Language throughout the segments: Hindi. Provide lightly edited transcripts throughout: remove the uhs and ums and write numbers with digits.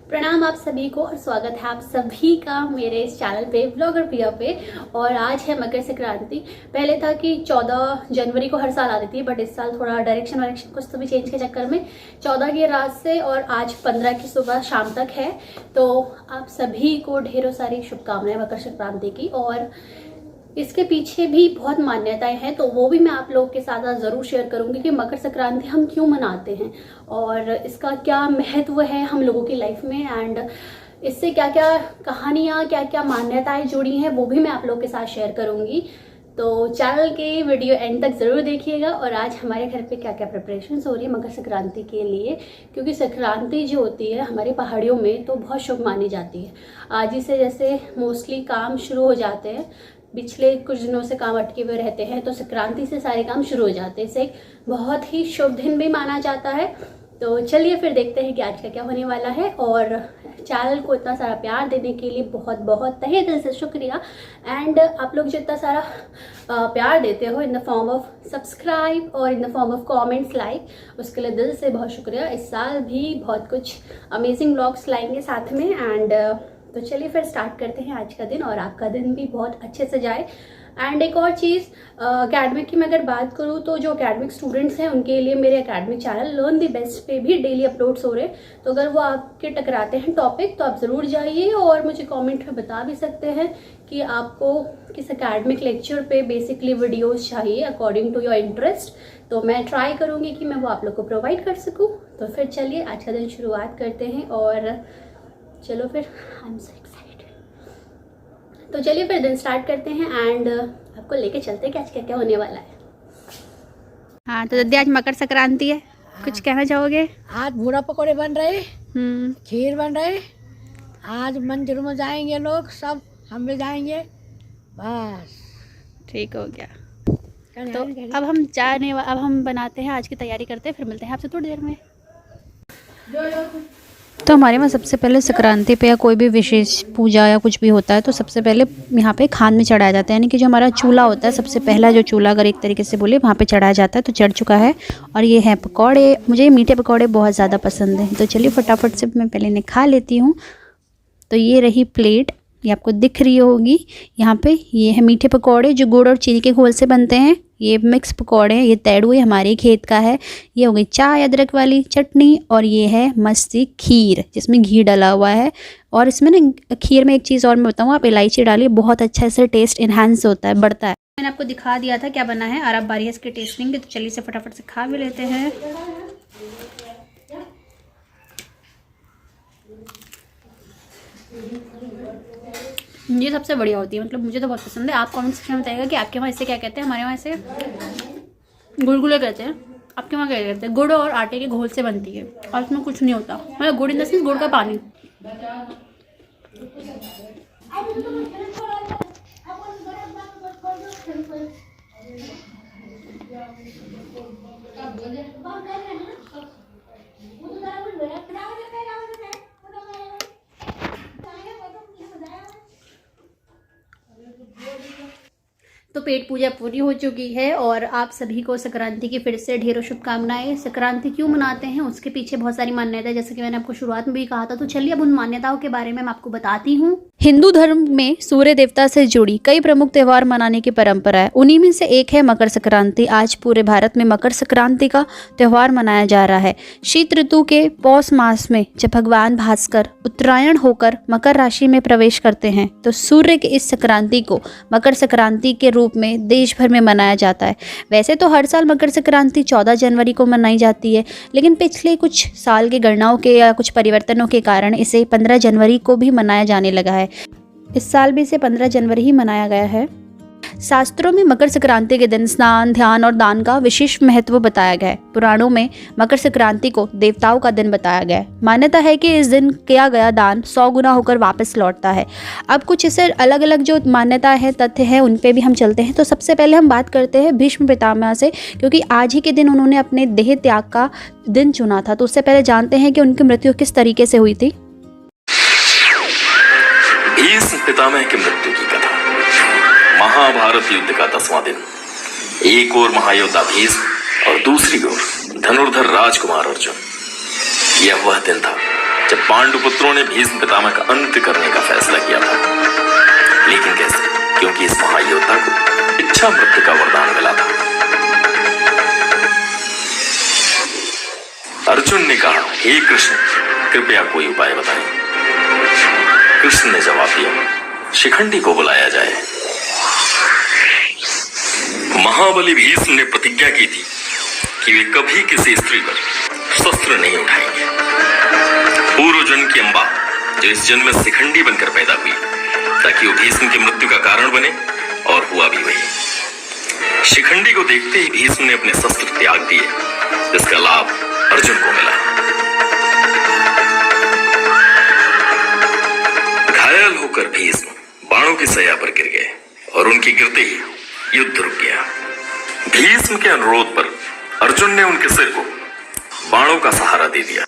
प्रणाम आप सभी को और स्वागत है आप सभी का मेरे इस चैनल पे ब्लॉगर प्रिया पे। और आज है मकर संक्रांति। पहले था कि 14 जनवरी को हर साल आती थी, बट इस साल थोड़ा डायरेक्शन कुछ तो भी चेंज के चक्कर में 14 की रात से और आज 15 की सुबह शाम तक है। तो आप सभी को ढेरों सारी शुभकामनाएं मकर संक्रांति की। और इसके पीछे भी बहुत मान्यताएं हैं, तो वो भी मैं आप लोगों के साथ ज़रूर शेयर करूंगी कि मकर संक्रांति हम क्यों मनाते हैं और इसका क्या महत्व है हम लोगों की लाइफ में, एंड इससे क्या क्या कहानियाँ क्या क्या मान्यताएं जुड़ी हैं वो भी मैं आप लोगों के साथ शेयर करूंगी। तो चैनल के वीडियो एंड तक ज़रूर देखिएगा। और आज हमारे घर पे क्या क्या प्रिपरेशंस हो रही है मकर संक्रांति के लिए, क्योंकि संक्रांति जो होती है हमारी पहाड़ियों में तो बहुत शुभ मानी जाती है। आज ही से जैसे मोस्टली काम शुरू हो जाते हैं, पिछले कुछ दिनों से काम अटके हुए रहते हैं, तो संक्रांति से सारे काम शुरू हो जाते हैं। इसे एक बहुत ही शुभ दिन भी माना जाता है। तो चलिए फिर देखते हैं कि आज का क्या होने वाला है। और चैनल को इतना सारा प्यार देने के लिए बहुत बहुत तहे दिल से शुक्रिया। एंड आप लोग जो इतना सारा प्यार देते हो in the form of subscribe और in the form of comments like, उसके लिए दिल से बहुत शुक्रिया। इस साल भी बहुत कुछ अमेजिंग व्लॉग्स लाएंगे साथ में। एंड तो चलिए फिर स्टार्ट करते हैं आज का दिन, और आपका दिन भी बहुत अच्छे से जाए। एंड एक और चीज़, अकेडमिक की मैं अगर बात करूँ तो जो अकेडमिक स्टूडेंट्स हैं उनके लिए मेरे academic channel learn the best पे भी डेली अपलोड्स हो रहे हैं। तो अगर वो आपके टकराते हैं टॉपिक तो आप ज़रूर जाइए और मुझे कमेंट में बता भी सकते हैं कि आपको किस अकेडमिक लेक्चर पे बेसिकली वीडियोज़ चाहिए अकॉर्डिंग टू योर इंटरेस्ट। तो मैं ट्राई करूँगी कि मैं वो आप लोग को प्रोवाइड कर सकूँ। तो फिर चलिए आज का दिन शुरुआत करते हैं। और चलो फिर, आई एम सो एक्साइटेड। तो चलिए फिर दिन स्टार्ट करते हैं एंड आपको लेके चलते हैं कि आज क्या क्या होने वाला है। हाँ तो दीदी आज मकर संक्रांति है, कुछ कहना चाहोगे? आज भूरा पकौड़े बन रहे, खीर बन रहे। आज मंदिर में जाएंगे लोग सब, हम भी जाएंगे। बस ठीक हो गया। तो अब हम बनाते हैं, आज की तैयारी करते हैं, फिर मिलते हैं आपसे थोड़ी देर में। तो हमारे वहाँ सबसे पहले संक्रांति पे या कोई भी विशेष पूजा या कुछ भी होता है तो सबसे पहले यहाँ पे खान में चढ़ाया जाता है, यानी कि जो हमारा चूल्हा होता है, सबसे पहला जो चूल्हा अगर एक तरीके से बोले वहाँ पे चढ़ाया जाता है। तो चढ़ चुका है। और ये हैं पकौड़े, मुझे मीठे पकौड़े बहुत ज़्यादा पसंद हैं। तो चलिए फटाफट से मैं पहले इन्हें खा लेती हूँ। तो ये रही प्लेट, ये आपको दिख रही होगी यहाँ पे। ये है मीठे पकौड़े जो गुड़ और चीनी के घोल से बनते हैं। ये मिक्स पकौड़े हैं, ये तैड़ हुए हमारे खेत का है। ये हो गई चाय अदरक वाली चटनी, और ये है मस्ती खीर जिसमें घी डला हुआ है। और इसमें ना खीर में एक चीज़ और मैं बताऊँ, आप इलायची डालिए, बहुत अच्छा इससे टेस्ट इन्हांस होता है, बढ़ता है। मैंने आपको दिखा दिया था क्या बना है, और आप बारी इसके टेस्ट लेंगे। तो चलिए से फटाफट से खा भी लेते हैं। ये सबसे बढ़िया होती है, मतलब मुझे तो बहुत पसंद है। आप कमेंट सेक्शन में बताइएगा कि आपके वहाँ इसे क्या कहते हैं। हमारे वहाँ इसे गुलगुले कहते हैं, आपके वहाँ क्या कहते हैं? गुड़ और आटे के घोल से बनती है और इसमें कुछ नहीं होता, मतलब गुड़ इन द सेंस गुड़ का पानी। तो पेट पूजा पूरी हो चुकी है और आप सभी को संक्रांति की फिर से ढेरों शुभकामनाएं। संक्रांति क्यों मनाते हैं उसके पीछे बहुत सारी मान्यता है, जैसे कि मैंने आपको शुरुआत में भी कहा था। तो चलिए अब उन मान्यताओं के बारे में मैं आपको बताती हूँ। हिंदू धर्म में सूर्य देवता से जुड़ी कई प्रमुख त्योहार मनाने की परंपरा है। उन्हीं में से एक है मकर संक्रांति। आज पूरे भारत में मकर संक्रांति का त्यौहार मनाया जा रहा है। शीत ऋतु के पौष मास में जब भगवान भास्कर उत्तरायण होकर मकर राशि में प्रवेश करते हैं तो सूर्य के इस संक्रांति को मकर संक्रांति के रूप में देश भर में मनाया जाता है। वैसे तो हर साल मकर संक्रांति 14 जनवरी को मनाई जाती है, लेकिन पिछले कुछ साल की गणनाओं के या कुछ परिवर्तनों के कारण इसे 15 जनवरी को भी मनाया जाने लगा है। इस साल भी इसे 15 जनवरी ही मनाया गया है। शास्त्रों में मकर संक्रांति के दिन स्नान, ध्यान और दान का विशेष महत्व बताया गया है। पुराणों में मकर संक्रांति को देवताओं का दिन बताया गया है। मान्यता है कि इस दिन किया गया दान 100 गुना होकर वापस लौटता है। अब कुछ इसे अलग अलग जो मान्यता है, तथ्य है, उन पे भी हम चलते हैं। तो सबसे पहले हम बात करते हैं भीष्म पितामह से, क्योंकि आज ही के दिन उन्होंने अपने देह त्याग का दिन चुना था। तो उससे पहले जानते हैं कि उनकी मृत्यु किस तरीके से हुई थी। भीष्म पितामह की मृत्यु की कथा। महाभारत युद्ध का 10वां दिन। एक ओर महायोद्धा भीष्म और दूसरी ओर धनुर्धर राजकुमार अर्जुन। यह वह दिन था जब पांडुपुत्रों ने भीष्म पितामह का अंत करने का फैसला किया था। लेकिन कैसे? क्योंकि इस महायोद्धा को इच्छा मृत्यु का वरदान मिला था। अर्जुन ने कहा, हे कृष्ण, कृपया कोई उपाय बताएं। कृष्ण ने जवाब दिया, शिखंडी को बुलाया जाए। महाबली भीष्म ने प्रतिज्ञा की थी कि वे कभी किसी स्त्री पर शस्त्र नहीं उठाएंगे। पूर्व जन्म की अम्बा जो इस जन्म में शिखंडी बनकर पैदा हुई ताकि वो भीष्म की मृत्यु का कारण बने, और हुआ भी वही। शिखंडी को देखते ही भीष्म ने अपने शस्त्र त्याग दिए, जिसका लाभ अर्जुन को मिला। घायल होकर भीष्म बाणों की सया पर गिर गए और उनके गिरते ही युद्ध रुक गया। भीष्म के अनुरोध पर अर्जुन ने उनके सिर को बाणों का सहारा दे दिया।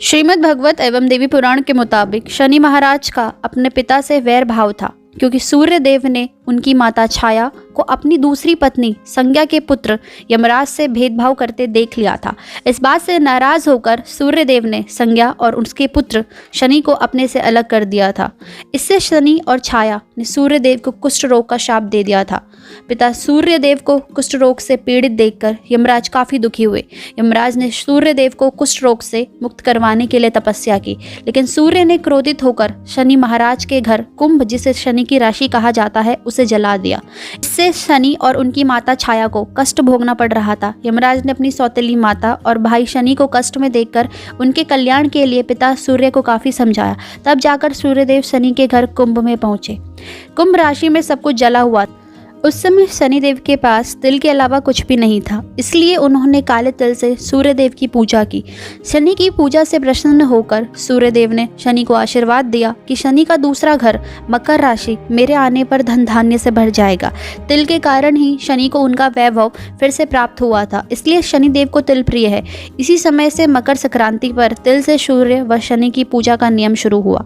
श्रीमद् भगवत एवं देवी पुराण के मुताबिक शनि महाराज का अपने पिता से वैर भाव था, क्योंकि सूर्य देव ने उनकी माता छाया को अपनी दूसरी पत्नी संज्ञा के पुत्र यमराज से भेदभाव करते देख लिया था। इस बात से नाराज होकर सूर्य देव ने संज्ञा और उसके पुत्र शनि को अपने से अलग कर दिया था। इससे शनि और छाया ने सूर्य देव को कुष्ठ रोग का शाप दे दिया था। पिता सूर्य देव को कुष्ठ रोग से पीड़ित देखकर यमराज काफी दुखी हुए। यमराज ने सूर्य देव को कुष्ठ रोग से मुक्त करवाने के लिए तपस्या की, लेकिन सूर्य ने क्रोधित होकर शनि महाराज के घर कुंभ, जिसे शनि की राशि कहा जाता है, उसे जला दिया। इससे शनि और उनकी माता छाया को कष्ट भोगना पड़ रहा था। यमराज ने अपनी सौतेली माता और भाई शनि को कष्ट में देखकर उनके कल्याण के लिए पिता सूर्य को काफी समझाया। तब जाकर सूर्यदेव शनि के घर कुंभ में पहुंचे। कुंभ राशि में सब कुछ जला हुआ। उस समय शनिदेव के पास तिल के अलावा कुछ भी नहीं था, इसलिए उन्होंने काले तिल से सूर्यदेव की पूजा की। शनि की पूजा से प्रसन्न होकर सूर्यदेव ने शनि को आशीर्वाद दिया कि शनि का दूसरा घर मकर राशि मेरे आने पर धन धान्य से भर जाएगा। तिल के कारण ही शनि को उनका वैभव फिर से प्राप्त हुआ था, इसलिए शनिदेव को तिल प्रिय है। इसी समय से मकर संक्रांति पर तिल से सूर्य व शनि की पूजा का नियम शुरू हुआ।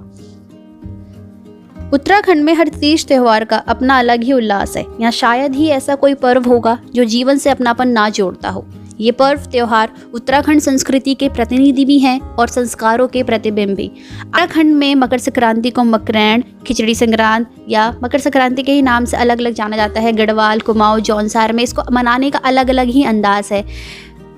उत्तराखंड में हर तीज त्योहार का अपना अलग ही उल्लास है। यहाँ शायद ही ऐसा कोई पर्व होगा जो जीवन से अपनापन ना जोड़ता हो। ये पर्व त्योहार उत्तराखंड संस्कृति के प्रतिनिधि भी हैं और संस्कारों के प्रतिबिंब भी। उत्तराखंड में मकर संक्रांति को मकरैण, खिचड़ी संक्रांत या मकर संक्रांति के ही नाम से अलग अलग जाना जाता है। गढ़वाल, कुमाऊं, जौनसार में इसको मनाने का अलग अलग ही अंदाज है।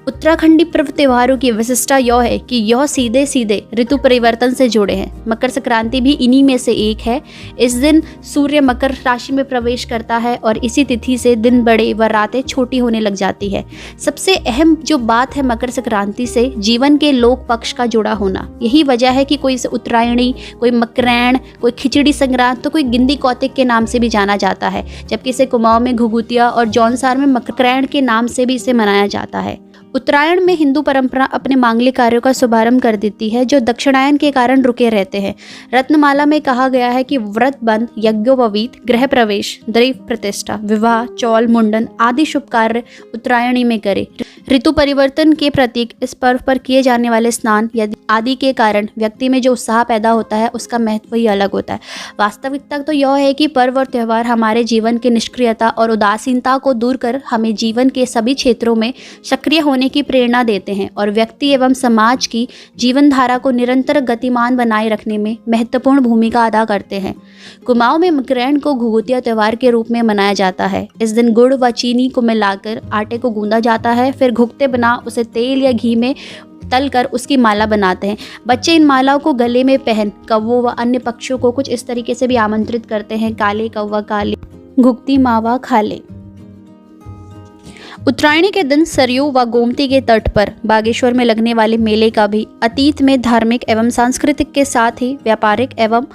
उत्तराखंडी पर्व त्योहारों की विशिष्टता यह है कि यह सीधे सीधे ऋतु परिवर्तन से जुड़े हैं। मकर संक्रांति भी इन्हीं में से एक है। इस दिन सूर्य मकर राशि में प्रवेश करता है और इसी तिथि से दिन बड़े व रातें छोटी होने लग जाती है। सबसे अहम जो बात है मकर संक्रांति से जीवन के लोक पक्ष का जुड़ा होना। यही वजह है कि कोई इसे उत्तरायणी, कोई मकरैण, कोई खिचड़ी संक्रांत, तो कोई गिंदी कौतिक के नाम से भी जाना जाता है, जबकि इसे कुमाऊं में घुघुतिया और जौनसार में मकरैण के नाम से भी इसे मनाया जाता है। उत्तरायण में हिंदू परंपरा अपने मांगलिक कार्यों का शुभारंभ कर देती है, जो दक्षिणायन के कारण रुके रहते हैं। रत्नमाला में कहा गया है कि व्रत बंध, यज्ञोपवीत, गृह प्रवेश, दैव प्रतिष्ठा, विवाह, चौल मुंडन आदि शुभ कार्य उत्तरायणी में करें। ऋतु परिवर्तन के प्रतीक इस पर्व पर किए जाने वाले स्नान आदि के कारण व्यक्ति में जो उत्साह पैदा होता है उसका महत्व ही अलग होता है। वास्तविकता तो यह है कि पर्व और त्यौहार हमारे जीवन की निष्क्रियता और उदासीनता को दूर कर हमें जीवन के सभी क्षेत्रों में सक्रिय होने की प्रेरणा देते हैं और व्यक्ति एवं समाज की जीवन धारा को निरंतर गतिमान बनाए रखने में महत्वपूर्ण भूमिका अदा करते हैं। कुमाऊं में मकरैण को घुघुतिया त्यौहार के रूप में मनाया जाता है। इस दिन गुड़ व चीनी को मिलाकर आटे को गूंदा जाता है, फिर घुघते बना उसे तेल या घी में तल कर उसकी माला बनाते हैं। बच्चे इन मालाओं को गले में पहन कौवों व अन्य पक्षियों को कुछ इस तरीके से भी आमंत्रित करते हैं, काले कौवा काले, घुघती मावा खा ले। उत्तरायणी के दिन सरयू व गोमती के तट पर बागेश्वर में लगने वाले मेले का भी अतीत में धार्मिक एवं सांस्कृतिक के साथ ही व्यापारिक एवं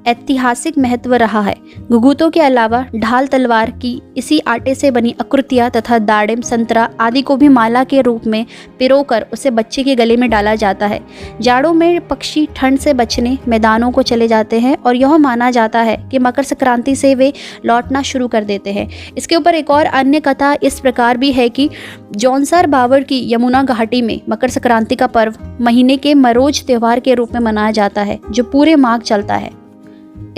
ऐतिहासिक महत्व रहा है। घुघुतों के अलावा ढाल तलवार की इसी आटे से बनी आकृतियाँ तथा दाड़िम, संतरा आदि को भी माला के रूप में पिरोकर उसे बच्चे के गले में डाला जाता है। जाड़ों में पक्षी ठंड से बचने मैदानों को चले जाते हैं और यह माना जाता है कि मकर संक्रांति से वे लौटना शुरू कर देते हैं। इसके ऊपर एक और अन्य कथा इस प्रकार भी है कि जौनसार बावड़ की यमुना घाटी में मकर संक्रांति का पर्व महीने के मरोज त्यौहार के रूप में मनाया जाता है, जो पूरे माघ चलता है।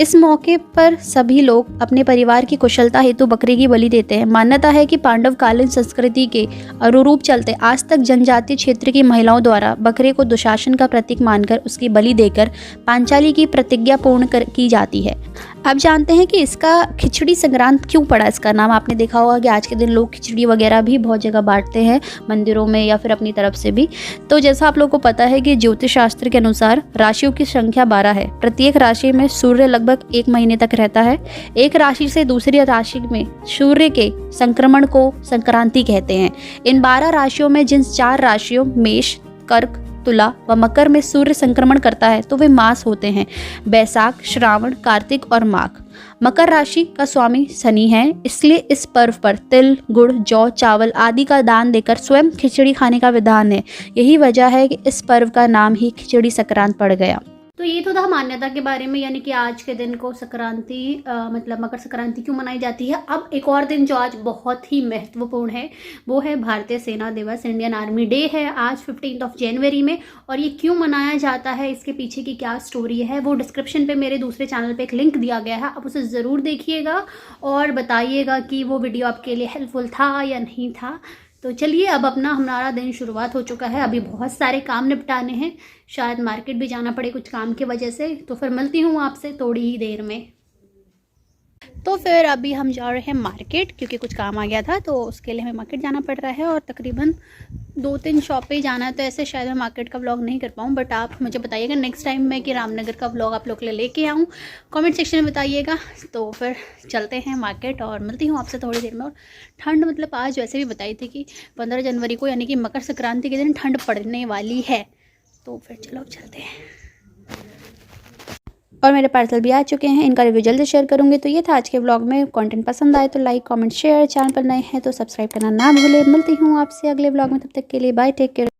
इस मौके पर सभी लोग अपने परिवार की कुशलता हेतु बकरे की बलि देते हैं। मान्यता है कि पांडवकालीन संस्कृति के अनुरूप चलते आज तक जनजातीय क्षेत्र की महिलाओं द्वारा बकरे को दुशासन का प्रतीक मानकर उसकी बलि देकर पांचाली की प्रतिज्ञा पूर्ण की जाती है। अब जानते हैं कि इसका खिचड़ी संक्रांत क्यों पड़ा इसका नाम। आपने देखा होगा कि आज के दिन लोग खिचड़ी वगैरह भी बहुत जगह बांटते हैं, मंदिरों में या फिर अपनी तरफ से भी। तो जैसा आप लोगों को पता है कि ज्योतिष शास्त्र के अनुसार राशियों की संख्या 12 है। प्रत्येक राशि में सूर्य लगभग 1 महीने तक रहता है। एक राशि से दूसरी राशि में सूर्य के संक्रमण को संक्रांति कहते हैं। इन 12 राशियों में जिन 4 राशियों मेष, कर्क, तुला व मकर में सूर्य संक्रमण करता है तो वे मास होते हैं: बैसाख, श्रावण, कार्तिक और माघ। मकर राशि का स्वामी शनि है, इसलिए इस पर्व पर तिल, गुड़, जौ, चावल आदि का दान देकर स्वयं खिचड़ी खाने का विधान है। यही वजह है कि इस पर्व का नाम ही खिचड़ी संक्रांत पड़ गया। तो ये तो था मान्यता के बारे में, यानी कि आज के दिन को संक्रांति मतलब मकर संक्रांति क्यों मनाई जाती है। अब एक और दिन जो आज बहुत ही महत्वपूर्ण है वो है भारतीय सेना दिवस, इंडियन आर्मी डे है आज 15 जनवरी में। और ये क्यों मनाया जाता है, इसके पीछे की क्या स्टोरी है, वो डिस्क्रिप्शन पे मेरे दूसरे चैनल पे एक लिंक दिया गया है, आप उसे ज़रूर देखिएगा और बताइएगा कि वो वीडियो आपके लिए हेल्पफुल था या नहीं था। तो चलिए, अब अपना हमारा दिन शुरुआत हो चुका है। अभी बहुत सारे काम निपटाने हैं, शायद मार्केट भी जाना पड़े कुछ काम की वजह से। तो फिर मिलती हूँ आपसे थोड़ी ही देर में। तो फिर अभी हम जा रहे हैं मार्केट, क्योंकि कुछ काम आ गया था तो उसके लिए हमें मार्केट जाना पड़ रहा है और तकरीबन 2-3 शॉप पे ही जाना है। तो ऐसे शायद मैं मार्केट का व्लॉग नहीं कर पाऊँ, बट आप मुझे बताइएगा नेक्स्ट टाइम मैं कि रामनगर का व्लॉग आप लोग के लिए लेके आऊँ, कमेंट सेक्शन में बताइएगा। तो फिर चलते हैं मार्केट और मिलती हूँ आपसे थोड़ी देर में। और ठंड मतलब आज वैसे भी बताई थी कि 15 जनवरी को यानी कि मकर संक्रांति के दिन ठंड पड़ने वाली है। तो फिर चलो चलते हैं। और मेरे पार्सल भी आ चुके हैं, इनका रिव्यू जल्दी शेयर करूंगी। तो ये था आज के व्लॉग में। कंटेंट पसंद आए तो लाइक, कमेंट, शेयर। चैनल पर नए हैं तो सब्सक्राइब करना ना भूलें। मिलती हूँ आपसे अगले व्लॉग में, तब तक के लिए बाय, टेक केयर।